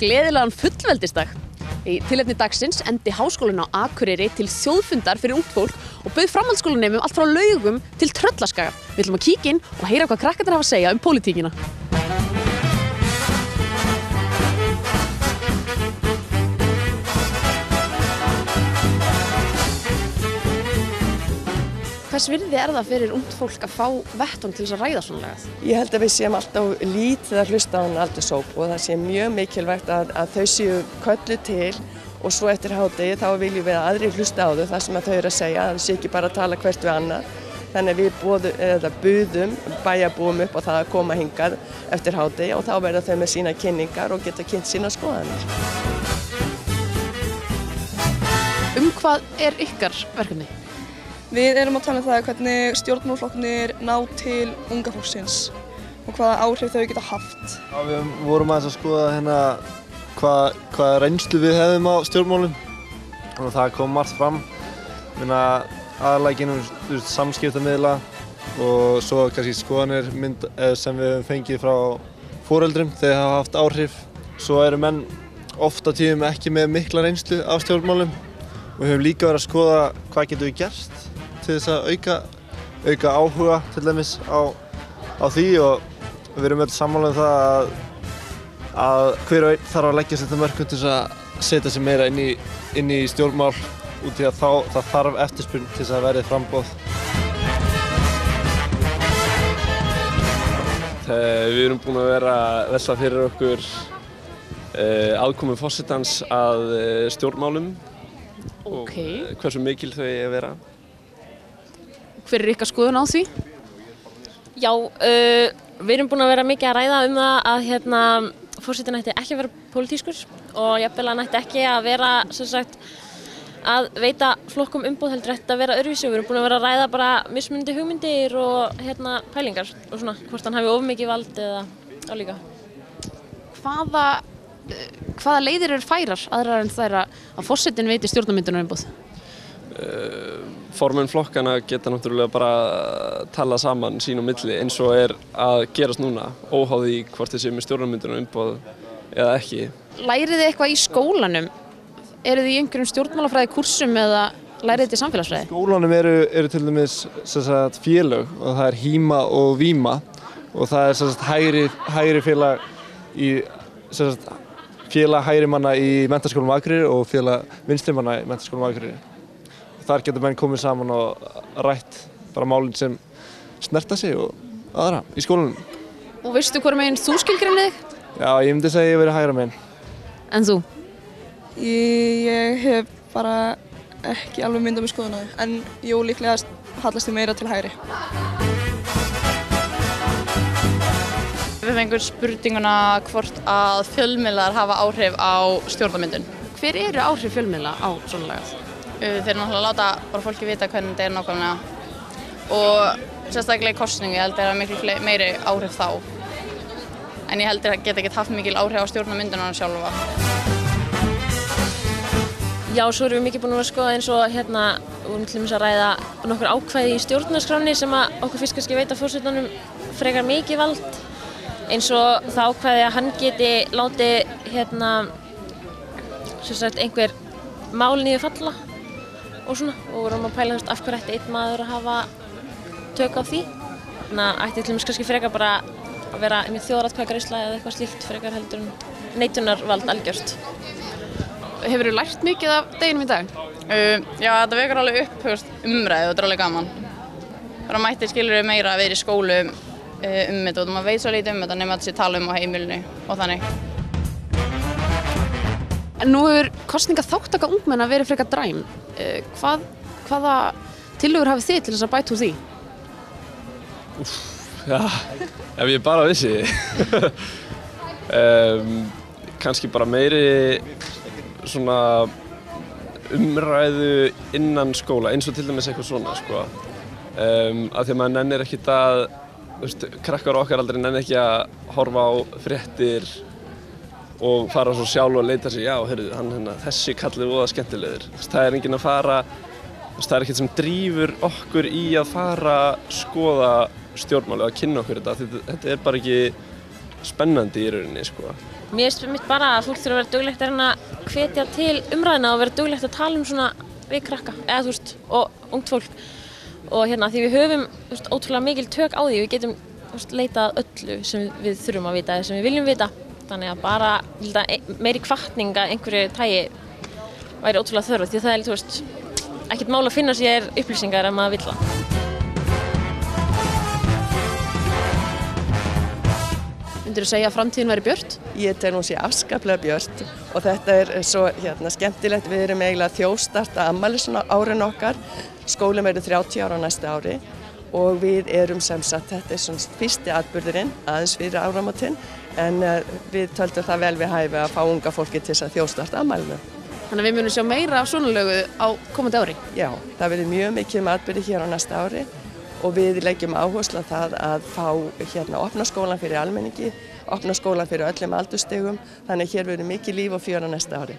gleðilegan fullveldisdag. Í tilefni dagsins endi Háskólinn á Akureyri til þjóðfundar fyrir ungt fólk og bauð framhaldsskólanemum allt frá Laugum til Tröllaskaga. Við ætlum að kíkja inn og heyra hvað krakkarnir hafa að segja pólitíkina. Hvers virði það fyrir ungt fólk að fá vettvang til þess að ræða svona lagað? Ég held að við séum alltaf lítið að hlusta á hann aldurshóp og það sé mjög mikilvægt að þau séu kölluð til og svo eftir hádegi þá viljum við að aðrir hlusta á þau það sem að þau eru að segja, það sé ekki bara að tala hvert við annað. Þannig að við buðum bæjarbúum upp á það að koma hingað eftir hádegi og þá verða þau með sína kynningar og geta kynnt sína skoðanir. Hvað er ykkar verkefni? Við erum að tala um það hvernig stjórnmálaflokkarnir ná til unga fólksins og hvaða áhrif þau geta haft. Já, við vorum aðeins að skoða hérna hvað reynslu við hefðum á stjórnmálum og það kom margt fram. Aðallega genum samskiptamiðla og svo kannski skoðanir sem við höfum fengið frá foreldrum þegar hafa haft áhrif. Svo eru menn oft á tíðum ekki með mikla reynslu af stjórnmálum og við höfum líka verið að skoða hvað getum við gert til þess að auka áhuga til dæmis á því og við erum öll sammála um það að hver og einn þarf að leggja sér mörkum til þess að setja sig meira inn í stjórnmál út í að það þarf eftirspurn til þess að verði framboð. Við erum búin að vera að velta fyrir okkur aðkomu forsetans að stjórnmálum og hversu mikil þau eigi að vera. Hver er ykkar skoðun á því? Já, við erum búin að vera mikið að ræða um það að forsetinn ætti ekki að vera pólitískur og jafnvel hann ætti ekki að vera sem sagt, að veita flokkum umboð heldur ætti að vera öðruvísi. Við erum búin að vera að ræða bara mismunandi hugmyndir og pælingar og svona hvort hann hafi of mikið vald eða álíka. Hvaða leiðir eru færar aðrar en þær að forsetinn veiti stjórnarmyndunarumboð? Formenn flokkana geta náttúrulega bara tala saman sín á milli eins og er að gerast núna, óháð því hvort þið séu með stjórnarmyndunarumboð eða ekki. Lærið þið eitthvað í skólanum? Eru þið í einhverjum stjórnmálafræði kursum eða lærið þið í samfélagsfræði? Skólanum eru til dæmis félög og það er HÍMA og VÍMA og það er hægri félag í félag hægri manna í Menntaskólanum á Akureyri og félag vinstri manna í Menntaskólanum á Akureyri. Þar getur menn komið saman og rætt bara málin sem snerta sig og aðra í skólanum. Og veistu hvort meginn þú skilgreinir þig? Já, ég myndi segja að ég verið hægra meginn. En þú? Ég hef bara ekki alveg myndað með skoðun á því, en jú, líklega hallast ég meira til hægri. Við fengum spurninguna hvort að fjölmiðlar hafa áhrif á stjórnarmyndun. Hver eru áhrif fjölmiðla á svona lagað? Þeir náttúrulega láta bara fólki vita hvernig þetta er nákvæmlega og sérstaklega í kosningu, ég held að það er miklu meiri áhrif þá. En ég held að það geta ekki haft mikil áhrif á stjórnarmyndunum sjálfa. Já, svo erum við mikið búin að skoða eins og við vorum til dæmis að ræða nokkur ákvæði í stjórnarskránni sem að okkur fyrst kannski veita forsetanum frekar mikið vald. Eins og það ákvæði að hann geti látið einhver mál niður falla og svona og vorum að pæla af hverju ætti einn maður að hafa tök á því. Þannig að ætti til dæmis kannski frekar bara að vera með þjóðaratkvæðagreiðsla eða eitthvað slíkt frekar heldur en neitunarvald algjört. Hefurðu lært mikið af deginum í dag? Já, þetta vekur alveg upp umræðu og þetta er alveg gaman. Það mætti skilur meira að vera í skólum þetta og maður veit svo lítið þetta nema að þessi tala á heimilinu og þannig. En nú hefur kosningaþátttaka ungmenna verið frekar dræm. Hvaða tillögur hafið þið til þess að bæta úr því? Já, ef ég bara vissi. Kannski bara meiri svona umræðu innan skóla, eins og til dæmis eitthvað svona, sko. Af því að maður nennir ekkert að, krakkar okkar aldrei nenni ekki að horfa á fréttir og fara svo sjálf og leita sig, já, heyrðu, þessi kall er voða skemmtilegur. Það er enginn að fara, það er ekkert sem drífur okkur í að fara skoða stjórnmál eða kynna okkur þetta. Þetta er bara ekki spennandi í rauninni, sko. Mér finnst bara að fólk þurfa að vera duglegt að reyna að hvetja til umræðina og vera duglegt að tala svona við krakka, eða þú veist, og ungt fólk. Og því við höfum ótrúlega mikil tök á því, við getum leitað öllu sem við þurfum að vita, sem við viljum vita. Þannig að bara meiri hvatning að einhverju tagi væri ótrúlega þörf, því það ekkert mál að finna sér upplýsingar ef maður vill það. Myndirðu segja að framtíðin væri björt? Ég tel hún sé afskaplega björt og þetta svo skemmtilegt. Við erum eiginlega þjóðstarta afmælisárið okkar. Skólinn verður 30 ára á næsta ári og við erum sem sagt, þetta svona fyrsti atburðurinn aðeins fyrir áramótin en við töldum það vel við hæfi að fá unga fólki til þess að þjóðstarta afmælinu. Þannig að við munum sjá meira af svona lögu á komandi ári? Já, það verður mjög mikið atburði hér á næsta ári og við leggjum áherslu á það að fá opna skólan fyrir almenningi, opna skólan fyrir öllum aldurstigum, þannig hér verður mikið líf og fjör á næsta ári.